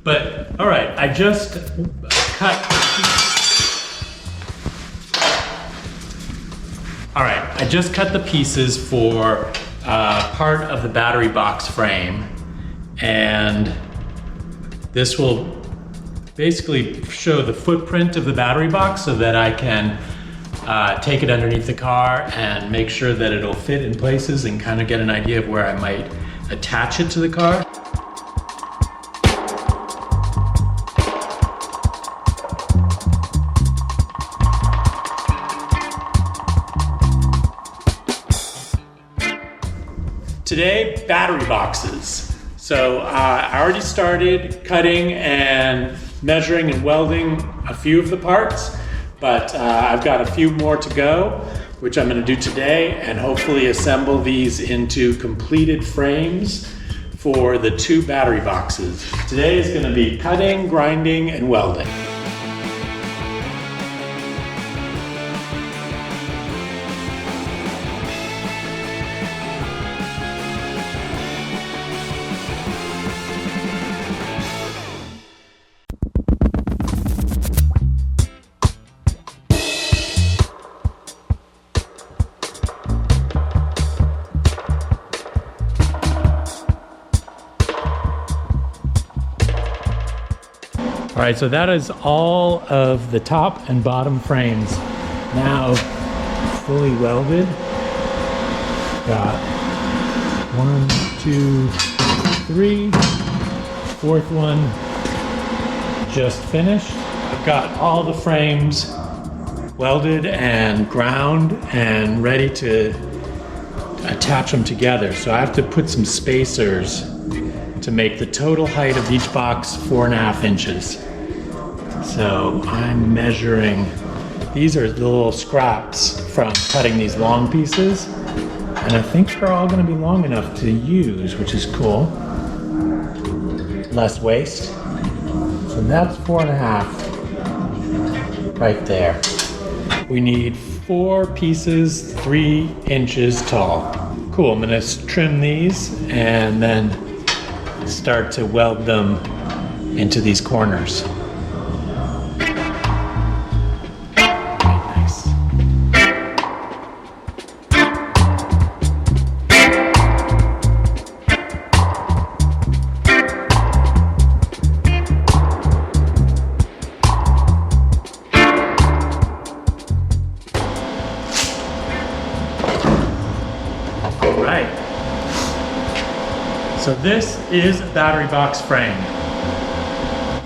But all right, I just cut. All right, I just cut the pieces for part of the battery box frame, and this will basically show the footprint of the battery box so that I can take it underneath the car and make sure that it'll fit in places and kind of get an idea of where I might attach it to the car. Today, battery boxes. So I already started cutting and measuring and welding a few of the parts, but I've got a few more to go, which I'm going to do today, and hopefully assemble these into completed frames for the 2 battery boxes. Today is going to be cutting, grinding, and welding. All right, so that is all of the top and bottom frames now fully welded. Got 1, 2, 3, 4th one just finished. I've got all the frames welded and ground and ready to attach them together. So I have to put some spacers to make the total height of each box 4.5 inches. So I'm measuring, these are the little scraps from cutting these long pieces, and I think they're all gonna be long enough to use, which is cool. Less waste. So that's 4.5 right there. We need 4 pieces, 3 inches tall. Cool, I'm gonna trim these and then start to weld them into these corners. Nice. All right. So this is a battery box frame.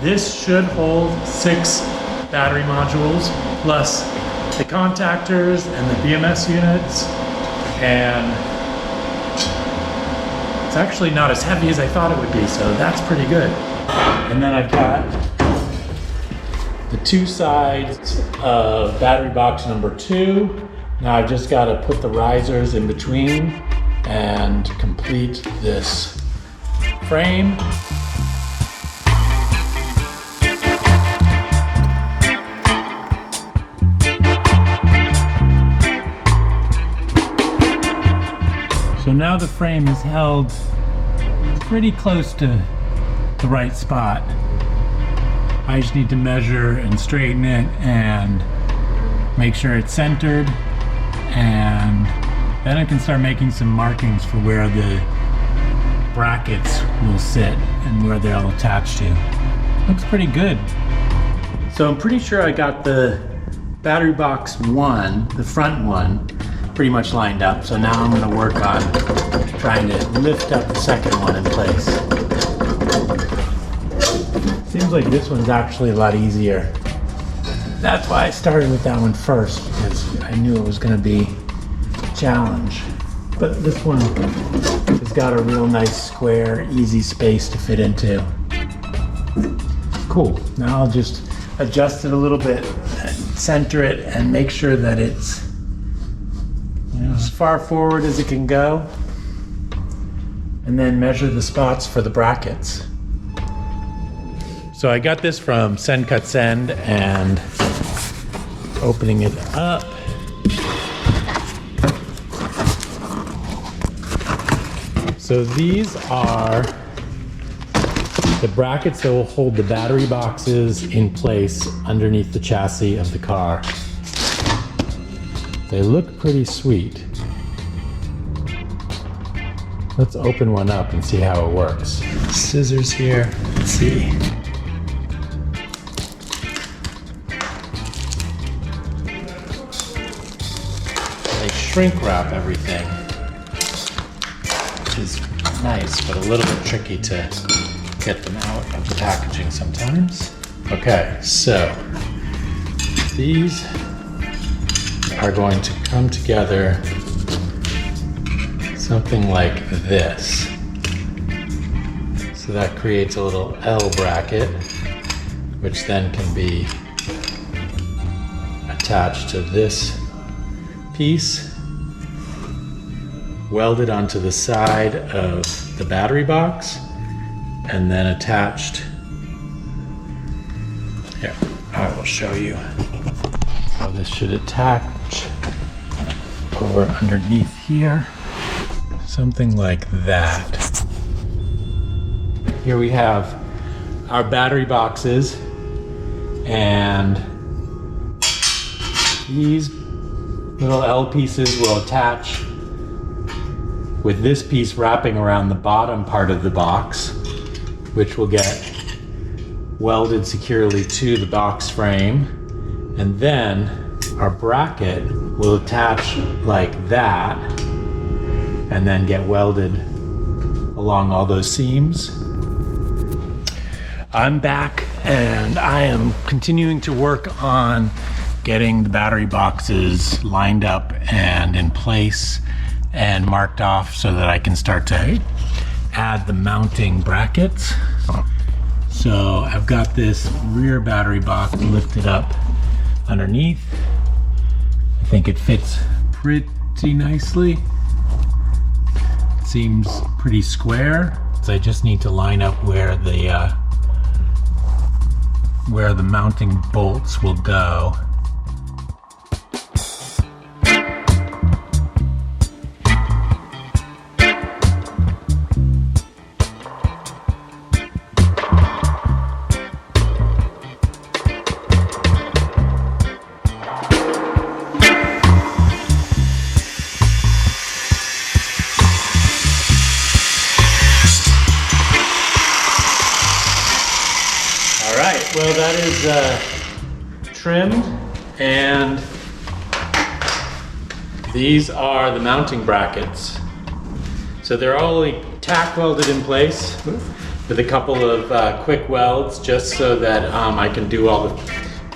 This should hold 6 battery modules plus the contactors and the BMS units, and it's actually not as heavy as I thought it would be, so that's pretty good. And then I've got the 2 sides of battery box number 2. Now I've just got to put the risers in between and complete this frame. So now the frame is held pretty close to the right spot. I just need to measure and straighten it and make sure it's centered, and then I can start making some markings for where the brackets will sit and where they'll attach to. Looks pretty good. So I'm pretty sure I got the battery box 1, the front one, pretty much lined up. So now I'm going to work on trying to lift up the second one in place. Seems like this one's actually a lot easier. That's why I started with that one first, because I knew it was going to be a challenge. But this one has got a real nice square, easy space to fit into. Cool. Now I'll just adjust it a little bit, center it, and make sure that it's as far forward as it can go, and then measure the spots for the brackets. So I got this from Send Cut Send, and opening it up, so these are the brackets that will hold the battery boxes in place underneath the chassis of the car. They look pretty sweet. Let's open one up and see how it works. Scissors here, let's see. They shrink wrap everything, which is nice, but a little bit tricky to get them out of the packaging sometimes. Okay, so these are going to come together something like this. So that creates a little L bracket, which then can be attached to this piece, welded onto the side of the battery box, and then attached. Here, I will show you how this should attach over underneath here. Something like that. Here we have our battery boxes, and these little L pieces will attach with this piece wrapping around the bottom part of the box, which will get welded securely to the box frame. And then our bracket will attach like that and then get welded along all those seams. I'm back and I am continuing to work on getting the battery boxes lined up and in place and marked off so that I can start to add the mounting brackets. So I've got this rear battery box lifted up underneath. I think it fits pretty nicely. It seems pretty square. So I just need to line up where the mounting bolts will go. Well, that is trimmed, and these are the mounting brackets. So they're already tack welded in place with a couple of quick welds, just so that I can do all the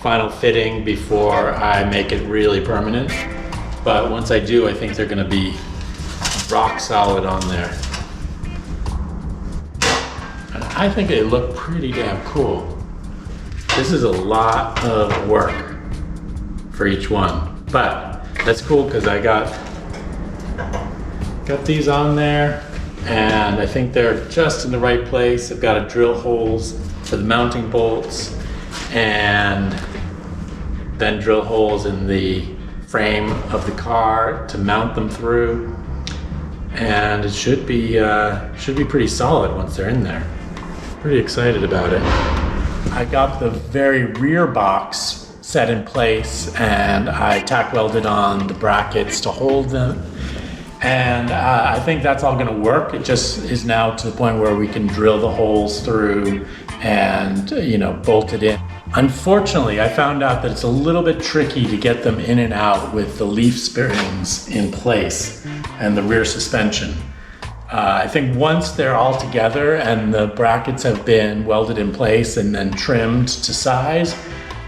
final fitting before I make it really permanent. But once I do, I think they're going to be rock solid on there. And I think they look pretty damn cool. This is a lot of work for each one, but that's cool because I got these on there, and I think they're just in the right place. I've got to drill holes for the mounting bolts, and then drill holes in the frame of the car to mount them through, and it should be pretty solid once they're in there. Pretty excited about it. I got the very rear box set in place, and I tack welded on the brackets to hold them. And I think that's all gonna work. It just is now to the point where we can drill the holes through and, bolt it in. Unfortunately, I found out that it's a little bit tricky to get them in and out with the leaf springs in place and the rear suspension. I think once they're all together and the brackets have been welded in place and then trimmed to size,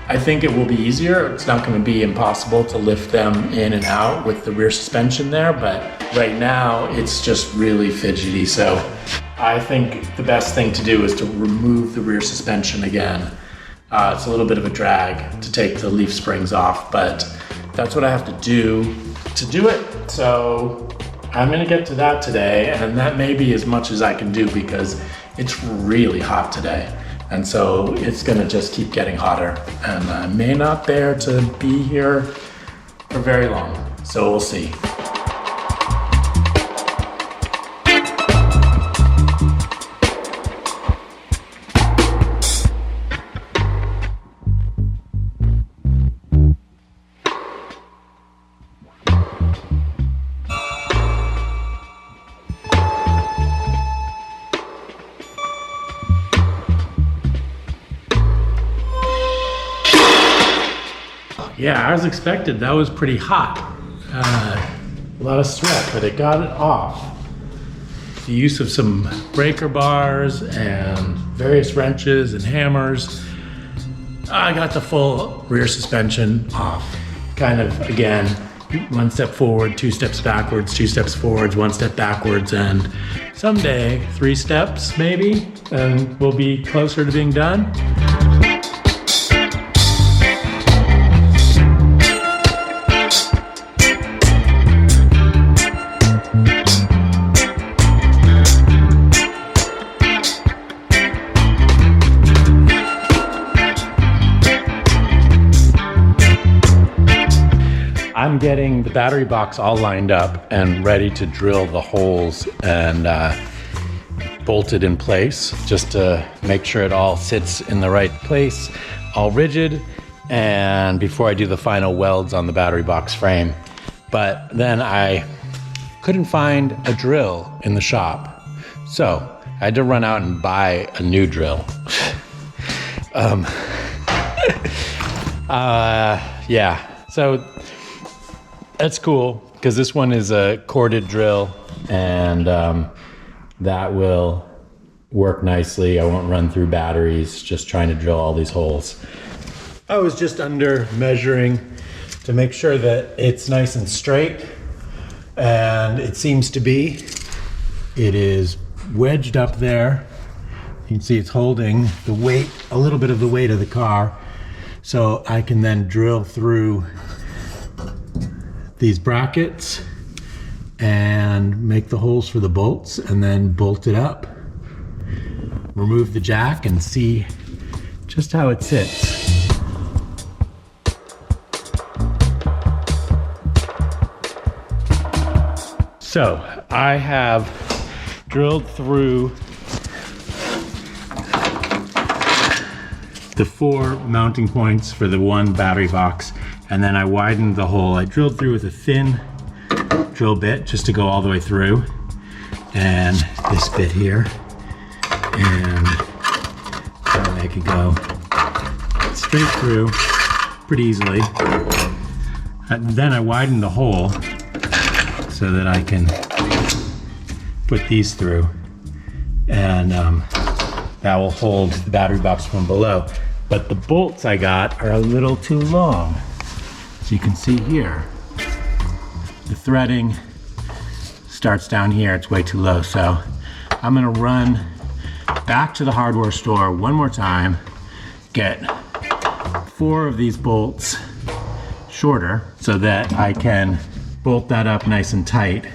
I think it will be easier. It's not going to be impossible to lift them in and out with the rear suspension there, but right now it's just really fidgety. So I think the best thing to do is to remove the rear suspension again. It's a little bit of a drag to take the leaf springs off, but that's what I have to do it. So I'm gonna get to that today, and that may be as much as I can do because it's really hot today. And so it's gonna just keep getting hotter, and I may not bear to be here for very long. So we'll see. Yeah, as expected, that was pretty hot. A lot of sweat, but it got it off. The use of some breaker bars and various wrenches and hammers, I got the full rear suspension off. Kind of, again, 1 step forward, 2 steps backwards, 2 steps forwards, 1 step backwards, and someday 3 steps maybe, and we'll be closer to being done. I'm getting the battery box all lined up and ready to drill the holes and bolt it in place, just to make sure it all sits in the right place, all rigid, and before I do the final welds on the battery box frame. But then I couldn't find a drill in the shop, so I had to run out and buy a new drill. Yeah, so that's cool, because this one is a corded drill, and that will work nicely. I won't run through batteries just trying to drill all these holes. I was just under measuring to make sure that it's nice and straight, and it seems to be. It is wedged up there. You can see it's holding the weight, a little bit of the weight of the car, so I can then drill through these brackets and make the holes for the bolts, and then bolt it up, remove the jack, and see just how it sits. So I have drilled through the 4 mounting points for the 1 battery box, and then I widened the hole. I drilled through with a thin drill bit just to go all the way through, and this bit here, and I could go straight through pretty easily. And then I widened the hole so that I can put these through, and that will hold the battery box from below. But the bolts I got are a little too long. So you can see here, the threading starts down here, it's way too low. So I'm gonna run back to the hardware store one more time, get 4 of these bolts shorter so that I can bolt that up nice and tight,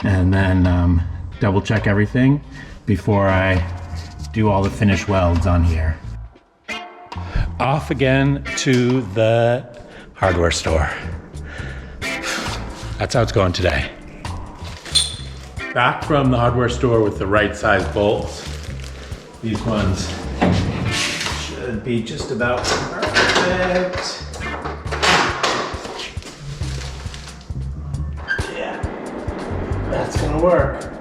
and then double check everything before I do all the finish welds on here. Off again to the hardware store. That's how it's going today. Back from the hardware store with the right size bolts. These ones should be just about perfect. Yeah, that's gonna work.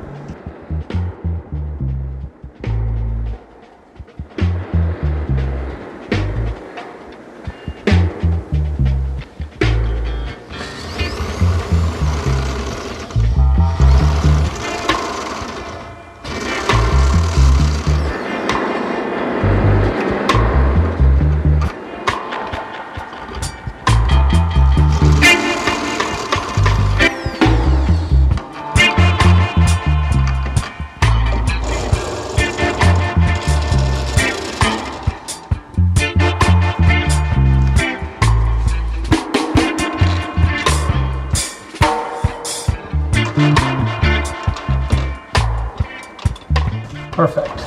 Perfect.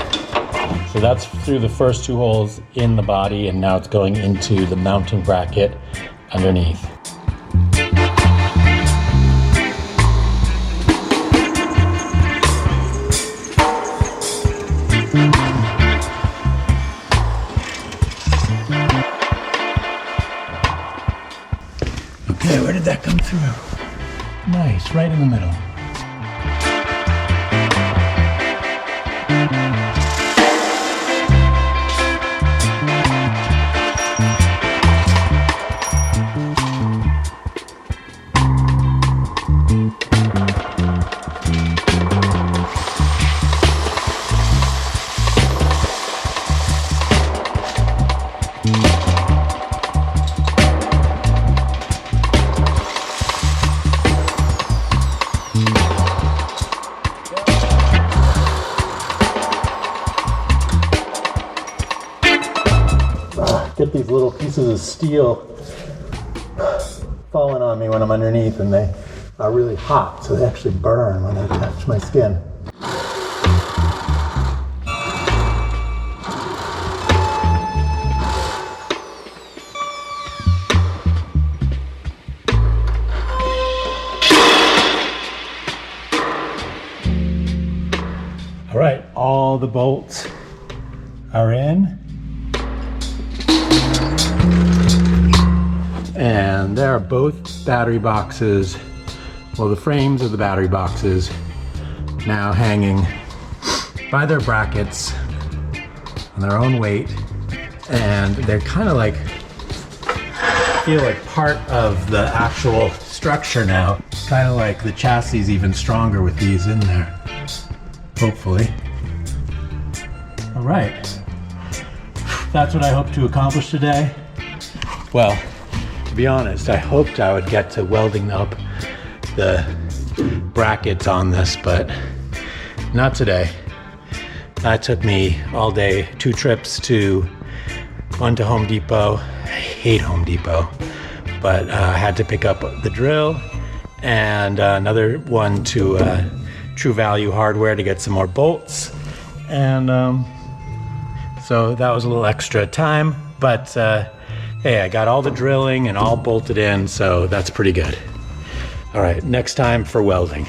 So that's through the first 2 holes in the body, and now it's going into the mounting bracket underneath. Okay, where did that come through? Nice, right in the middle. Get these little pieces of steel falling on me when I'm underneath, and they are really hot, so they actually burn when they touch my skin. All right, all the bolts are in. And there are both battery boxes, well, the frames of the battery boxes now hanging by their brackets on their own weight. And they're kind of like, feel like part of the actual structure now. Kind of like the chassis is even stronger with these in there, hopefully. All right, that's what I hope to accomplish today. Well, to be honest, I hoped I would get to welding up the brackets on this, but not today. That took me all day, 2 trips one to Home Depot. I hate Home Depot, but I had to pick up the drill and another one to True Value Hardware to get some more bolts. And so that was a little extra time, but hey, I got all the drilling and all bolted in, so that's pretty good. All right, next time for welding.